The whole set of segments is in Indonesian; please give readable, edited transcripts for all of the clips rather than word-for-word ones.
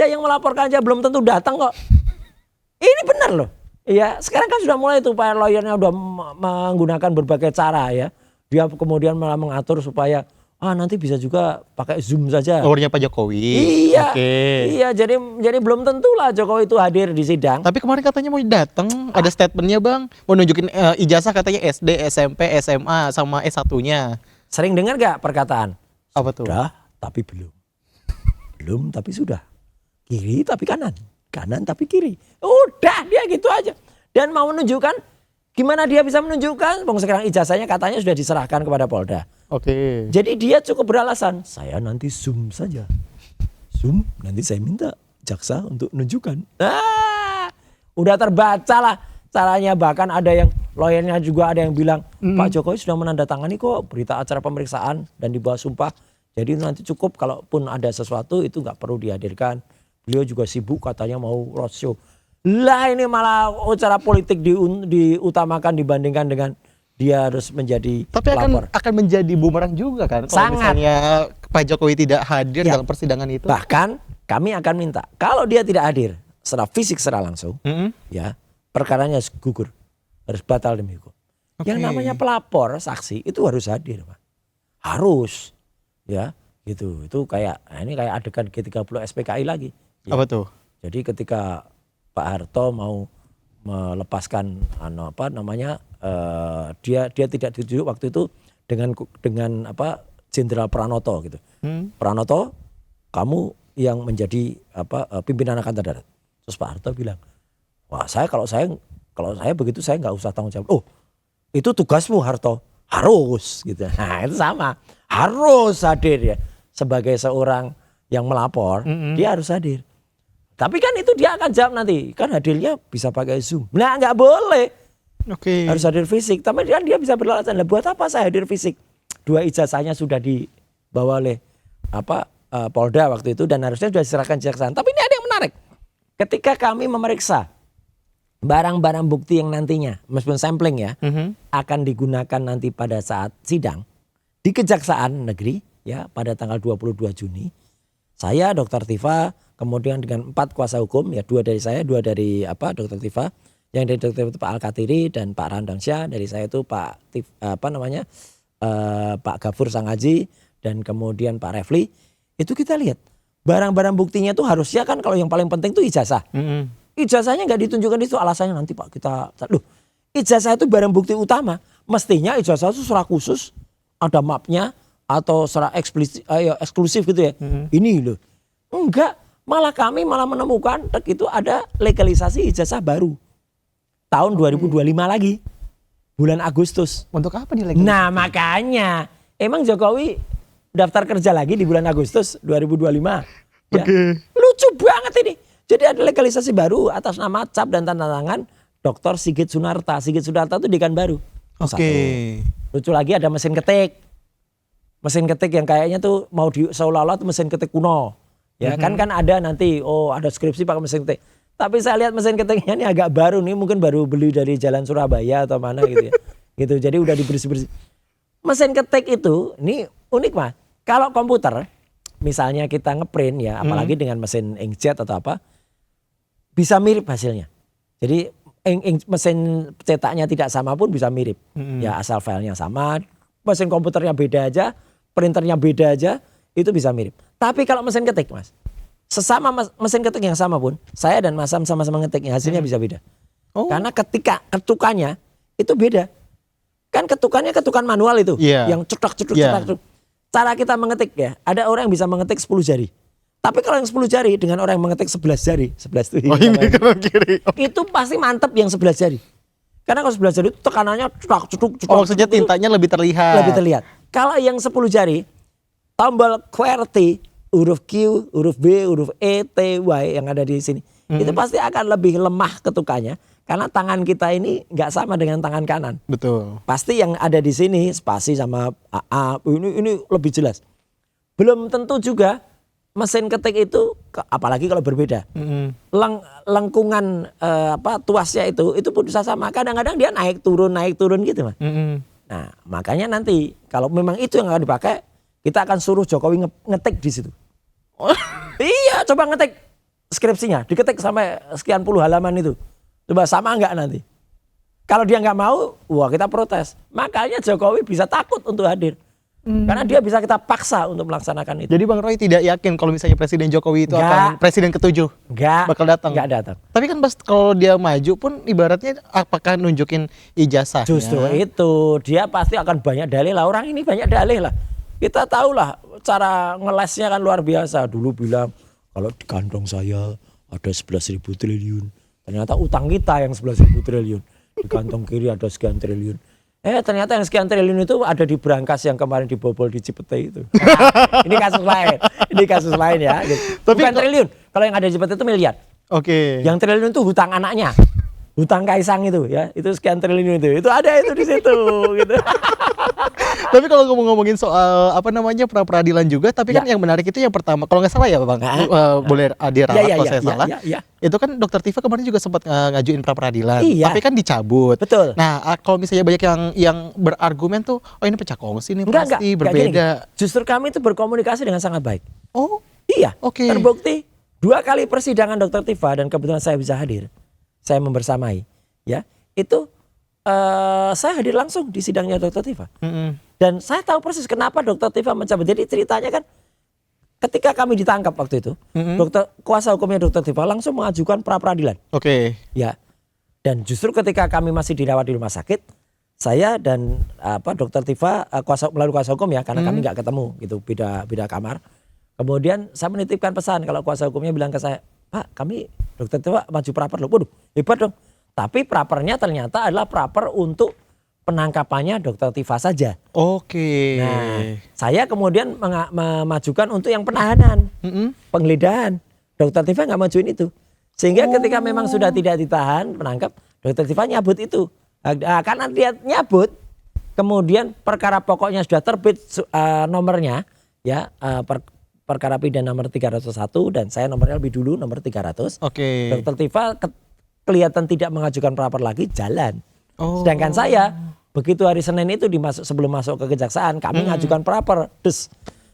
aja yang melaporkan aja belum tentu datang kok. Ini benar loh. Iya, sekarang kan sudah mulai tuh Pak lawyernya udah menggunakan berbagai cara ya. Dia kemudian malah mengatur supaya nanti bisa juga pakai Zoom saja. Lawyernya Pak Jokowi. Iya. Oke. Iya, jadi belum tentu lah Jokowi itu hadir di sidang. Tapi kemarin katanya mau datang, ada statementnya Bang, mau nunjukin ijazah katanya SD, SMP, SMA sama S1-nya. Sering dengar gak perkataan? Apa tuh? Sudah, tapi belum. Belum, tapi sudah. Kiri, tapi kanan. Kanan, tapi kiri. Udah, dia gitu aja. Dan mau menunjukkan, gimana dia bisa menunjukkan? Bang sekarang ijazahnya katanya sudah diserahkan kepada Polda. Oke. Jadi dia cukup beralasan, saya nanti Zoom saja. Zoom, nanti saya minta jaksa untuk menunjukkan. Udah terbaca lah caranya. Bahkan ada yang lawyernya juga ada yang bilang, Pak Jokowi sudah menandatangani kok berita acara pemeriksaan dan dibawa sumpah. Jadi nanti cukup kalaupun ada sesuatu itu nggak perlu dihadirkan. Beliau juga sibuk katanya mau roadshow. Lah ini malah acara politik diutamakan dibandingkan dengan dia harus menjadi pelapor. Tapi akan menjadi bumerang juga kan kalau misalnya Pak Jokowi tidak hadir dalam persidangan itu. Bahkan kami akan minta kalau dia tidak hadir secara fisik secara langsung, ya perkaranya gugur, harus batal demi hukum. Yang namanya pelapor saksi itu harus hadir, Pak. Harus, ya gitu. Itu kayak ini kayak adegan G30 SPKI lagi. Ya. Apa tuh? Jadi ketika Pak Harto mau melepaskan dia tidak ditunjuk waktu itu dengan Jenderal Pranoto gitu. Pranoto, kamu yang menjadi pimpinan Angkatan Darat. Terus Pak Harto bilang, wah kalau saya begitu saya nggak usah tanggung jawab. Oh, itu tugasmu Harto, harus gitu. Nah itu sama, harus hadir ya sebagai seorang yang melapor, dia harus hadir. Tapi kan itu dia akan jawab nanti, kan hadirnya bisa pakai Zoom. Nah nggak boleh, harus hadir fisik. Tapi kan dia bisa beralasan, lah buat apa saya hadir fisik? 2 ijazahnya sudah dibawa oleh Polda waktu itu dan harusnya sudah diserahkan kejaksaan. Tapi ini ada yang menarik, ketika kami memeriksa barang-barang bukti yang nantinya, meskipun sampling ya, akan digunakan nanti pada saat sidang di Kejaksaan Negeri ya pada tanggal 22 Juni. Saya Dr. Tifa kemudian dengan 4 kuasa hukum ya 2 dari saya, 2 dari Dr. Tifa, yang dari Dr. Tifa Pak Al-Katiri dan Pak Randansyah, dari saya itu Pak Gafur Sangaji dan kemudian Pak Refli. Itu kita lihat barang-barang buktinya itu harusnya kan kalau yang paling penting itu ijazah. Ijazahnya nggak ditunjukkan itu alasannya nanti Pak ijazah itu barang bukti utama. Mestinya ijazah itu secara khusus ada mapnya atau secara eksklusif gitu ya. Ini loh. Enggak, malah kami menemukan itu ada legalisasi ijazah baru. Tahun 2025 lagi. Bulan Agustus. Untuk apa nih legalisasi? Nah makanya emang Jokowi daftar kerja lagi di bulan Agustus 2025. Ya. Lucu banget ini. Jadi ada legalisasi baru atas nama cap dan tanda tangan Dr. Sigit Sunarta. Sigit Sunarta itu dekan baru. Lucu lagi ada mesin ketik. Mesin ketik yang kayaknya tuh mau seolah-olah tuh mesin ketik kuno. Ya kan ada nanti ada skripsi pakai mesin ketik. Tapi saya lihat mesin ketiknya ini agak baru nih, mungkin baru beli dari Jalan Surabaya atau mana gitu ya. Gitu. Jadi udah dibersih-bersih. Mesin ketik itu ini unik Mas. Kalau komputer misalnya kita ngeprint ya, apalagi dengan mesin inkjet atau apa, bisa mirip hasilnya. Jadi mesin cetaknya tidak sama pun bisa mirip. Ya asal filenya sama, mesin komputernya beda aja, printernya beda aja, itu bisa mirip. Tapi kalau mesin ketik Mas, sesama mesin ketik yang sama pun, saya dan Mas Sam sama-sama ngetiknya hasilnya bisa beda. Karena ketika ketukannya itu beda. Kan ketukannya ketukan manual itu, yang cetak. Cara kita mengetik ya, ada orang yang bisa mengetik 10 jari. Tapi kalau yang 10 jari dengan orang yang mengetik 11 jari, 11 itu itu pasti mantep yang 11 jari. Karena kalau 11 jari itu tekanannya cetak. Maksudnya tintanya lebih terlihat. Lebih terlihat. Kalau yang 10 jari, tombol QWERTY, huruf Q, huruf B, huruf E, T, Y yang ada di sini. Itu pasti akan lebih lemah ketukannya. Karena tangan kita ini nggak sama dengan tangan kanan. Betul. Pasti yang ada di sini spasi sama AA ini lebih jelas. Belum tentu juga mesin ketik itu, apalagi kalau berbeda. Lengkungan tuasnya itu pun bisa sama. Kadang-kadang dia naik turun gitu Mas. Nah makanya nanti kalau memang itu yang akan dipakai, kita akan suruh Jokowi ngetik di situ. Iya, coba ngetik. skripsinya, diketik sampai sekian puluh halaman itu. Coba sama nggak nanti? Kalau dia nggak mau, wah kita protes. Makanya Jokowi bisa takut untuk hadir. Karena dia bisa kita paksa untuk melaksanakan itu. Jadi Bang Roy tidak yakin kalau misalnya Presiden Jokowi itu akan presiden ke-7 bakal datang. Nggak datang. Tapi kan pas kalau dia maju pun ibaratnya apakah nunjukin ijazahnya? Justru itu, dia pasti akan banyak dalih lah. Orang ini banyak dalih lah. Kita tahu lah cara ngelesnya kan luar biasa. Dulu bilang kalau di kantong saya ada 11.000 triliun. Ternyata utang kita yang 11.000 triliun. Di kantong kiri ada sekian triliun. Ternyata yang sekian triliun itu ada di brankas yang kemarin dibobol di Cipete itu. Nah, ini kasus lain. Ini kasus lain ya. Gitu. Tapi bukan triliun. Kalau yang ada di Cipete itu miliar. Oke. Yang triliun itu hutang anaknya. Hutang Kaisang itu ya. Itu sekian triliun itu. Itu ada itu di situ gitu. Tapi kalau ngomongin soal apa namanya pra-peradilan juga, tapi kan yang menarik itu yang pertama, kalau nggak salah ya Bang, boleh diralat kalau saya salah. Itu kan Dokter Tifa kemarin juga sempat ngajuin pra-peradilan, tapi kan dicabut. Betul. Nah, kalau misalnya banyak yang berargumen tuh, oh ini pecah kongsi nih pasti berbeda. Justru kami itu berkomunikasi dengan sangat baik. Oh, iya. Oke. Terbukti 2 kali persidangan Dokter Tifa dan kebetulan saya bisa hadir, saya membersamai, ya itu. Saya hadir langsung di sidangnya Dokter Tifa. Dan saya tahu persis kenapa Dokter Tifa mencabut. Jadi ceritanya kan ketika kami ditangkap waktu itu, kuasa hukumnya Dokter Tifa langsung mengajukan pra-peradilan. Oke. Ya. Dan justru ketika kami masih dirawat di rumah sakit, saya dan Dokter Tifa melalui kuasa hukum ya, karena kami nggak ketemu gitu, beda kamar. Kemudian saya menitipkan pesan kalau kuasa hukumnya bilang ke saya, Pak, kami Dokter Tifa maju praper loh. Waduh, hebat dong. Tapi prapernya ternyata adalah praper untuk penangkapannya Dokter Tifa saja. Oke. Nah, saya kemudian memajukan untuk yang penahanan, penggeledahan. Dokter Tifa nggak majuin itu. Sehingga ketika memang sudah tidak ditahan, menangkap, Dokter Tifa nyabut itu. Nah, karena dia nyabut, kemudian perkara pokoknya sudah terbit nomornya, ya perkara pidana nomor 301 dan saya nomornya lebih dulu nomor 300. Oke. Dokter Tifa kelihatan tidak mengajukan praper lagi, jalan. Sedangkan saya begitu hari Senin itu sebelum masuk ke kejaksaan kami mengajukan praper.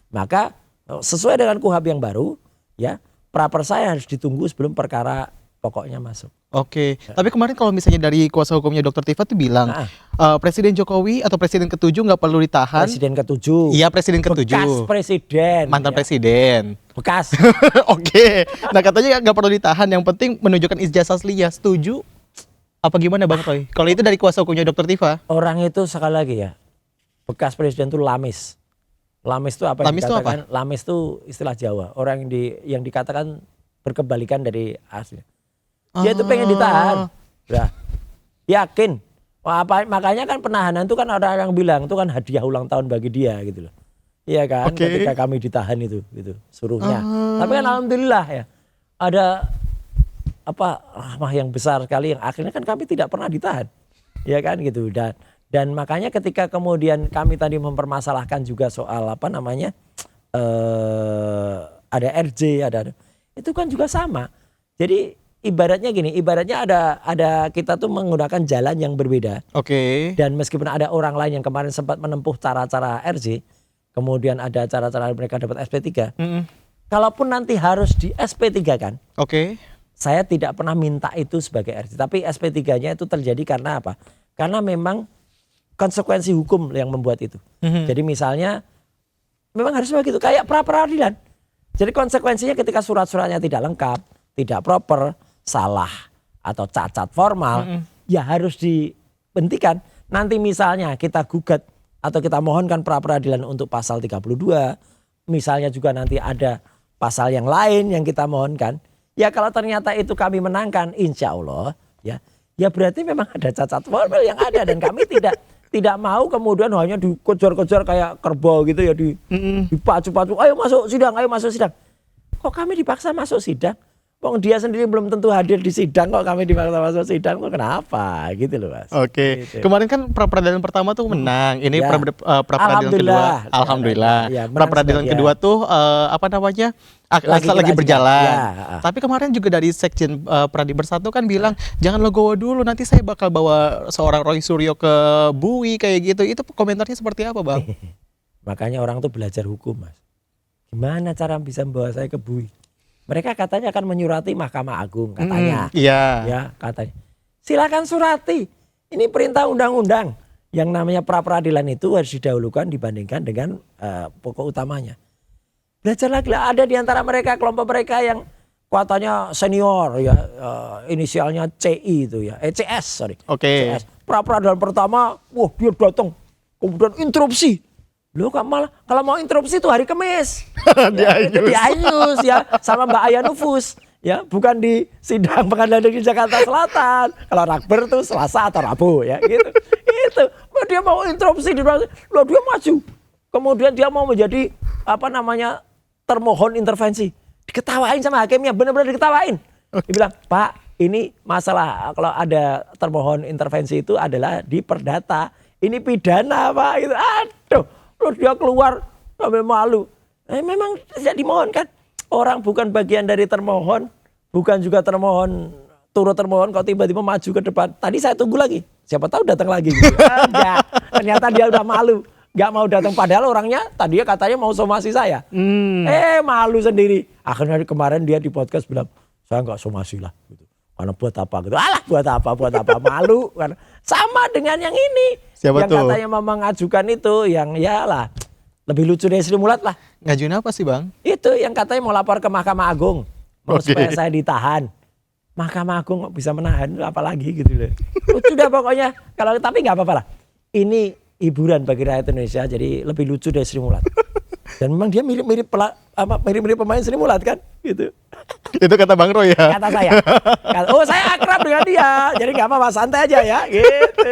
Maka sesuai dengan KUHP yang baru, ya praper saya harus ditunggu sebelum perkara pokoknya masuk. Oke. Tapi kemarin kalau misalnya dari kuasa hukumnya Dokter Tifa tuh bilang Presiden Jokowi atau Presiden ke-7 nggak perlu ditahan. Presiden ke-7. Iya, Presiden ke-7. Bekas presiden. Mantan presiden. Bekas. Oke. Nah, katanya nggak perlu ditahan, yang penting menunjukkan ijazah aslinya. Setuju? Apa gimana Bang Roy? Kalau itu dari kuasa hukumnya Dokter Tifa? Orang itu sekali lagi ya, bekas presiden itu lamis. Lamis itu apa yang Lamis dikatakan? Itu apa? Lamis itu istilah Jawa. Orang yang dikatakan berkebalikan dari asli. Dia itu pengen ditahan. Udah. Yakin. Makanya kan penahanan itu kan ada yang bilang itu kan hadiah ulang tahun bagi dia gitu loh. Iya kan, ketika kami ditahan itu gitu suruhnya. Tapi kan alhamdulillah ya. Ada rahmah yang besar sekali yang akhirnya kan kami tidak pernah ditahan. Ya kan gitu. Dan makanya ketika kemudian kami tadi mempermasalahkan juga soal ada RJ, itu kan juga sama. Jadi ibaratnya gini, ada kita tuh menggunakan jalan yang berbeda. Oke. Dan meskipun ada orang lain yang kemarin sempat menempuh cara-cara RJ, kemudian ada cara-cara mereka dapat SP3. Kalaupun nanti harus di SP3 kan. Oke. Saya tidak pernah minta itu sebagai RJ, tapi SP3-nya itu terjadi karena apa? Karena memang konsekuensi hukum yang membuat itu. Jadi misalnya memang harus begitu, kayak pra-peradilan. Jadi konsekuensinya ketika surat-suratnya tidak lengkap, tidak proper, salah atau cacat formal, ya harus dihentikan. Nanti misalnya kita gugat atau kita mohonkan pra-peradilan untuk pasal 32, misalnya juga nanti ada pasal yang lain yang kita mohonkan. Ya kalau ternyata itu kami menangkan, insya Allah ya berarti memang ada cacat formal yang ada dan kami tidak mau kemudian hanya dikejar-kejar kayak kerbau gitu ya, dipacu-pacu, ayo masuk sidang. Kok kami dipaksa masuk sidang? Wong dia sendiri belum tentu hadir di sidang, kok kami dipaksa masuk sidang, kok kenapa gitu loh Mas. Oke. Gitu. Kemarin kan pra-peradilan pertama tuh menang. Ini Ya. pra-peradilan kedua. Alhamdulillah. Ya, Pra-peradilan kedua tuh lagi berjalan. Ya. Tapi kemarin juga dari Sekjen Pradi Bersatu kan bilang jangan legowo dulu, nanti saya bakal bawa seorang Roy Suryo ke BUI kayak gitu. Itu komentarnya seperti apa, Bang? Makanya orang tuh belajar hukum Mas. Gimana cara bisa membawa saya ke BUI? Mereka katanya akan menyurati Mahkamah Agung katanya. Iya. Ya, katanya. Silakan surati. Ini perintah undang-undang. Yang namanya pra-peradilan itu harus didahulukan dibandingkan dengan pokok utamanya. Belajar lagi lah, ada di antara mereka kelompok mereka yang kuatannya senior ya, inisialnya CI itu ya, CS sorry. Oke. CS. Pra-peradilan pertama, wah dia datang, kemudian interupsi. Loh kok malah kalau mau interupsi itu hari Kamis. Di Ainus ya, sama Mbak Aya Nufus. Ya, bukan di sidang pengadilan negeri Jakarta Selatan. Kalau rakber tuh Selasa atau Rabu ya gitu. Itu dia mau interupsi di luar, loh dia maju. Kemudian dia mau menjadi termohon intervensi. Diketawain sama hakimnya, benar-benar diketawain. Dia bilang, "Pak, ini masalah kalau ada termohon intervensi itu adalah di perdata. Ini pidana, Pak." Gitu. Aduh, loh dia keluar sampai malu. Memang tidak dimohonkan. Orang bukan bagian dari termohon, bukan juga turut termohon, kok tiba-tiba maju ke depan. Tadi saya tunggu lagi, siapa tahu datang lagi. Gitu. Enggak, ternyata dia udah malu, nggak mau datang. Padahal orangnya tadinya katanya mau somasi saya. Malu sendiri. Akhirnya kemarin dia di podcast bilang, saya nggak somasi lah. Gitu. Karena buat apa gitu. Alah buat apa, malu. Sama dengan yang ini. Siapa yang tuh? Katanya mau mengajukan itu, yang ya lah. Lebih lucu dari Sri Mulat lah. Ngajuin apa sih Bang? Itu yang katanya mau lapor ke Mahkamah Agung. Mau supaya saya ditahan. Mahkamah Agung kok bisa menahan, apalagi gitu loh. Lucu dah pokoknya. Tapi nggak apa-apa lah. Ini hiburan bagi rakyat Indonesia, jadi lebih lucu dari Sri Mulat. Dan memang dia mirip-mirip pemain Sri Mulat kan, gitu. Itu kata Bang Roy ya? Kata saya. Saya akrab dengan dia, jadi nggak apa-apa, santai aja ya, gitu.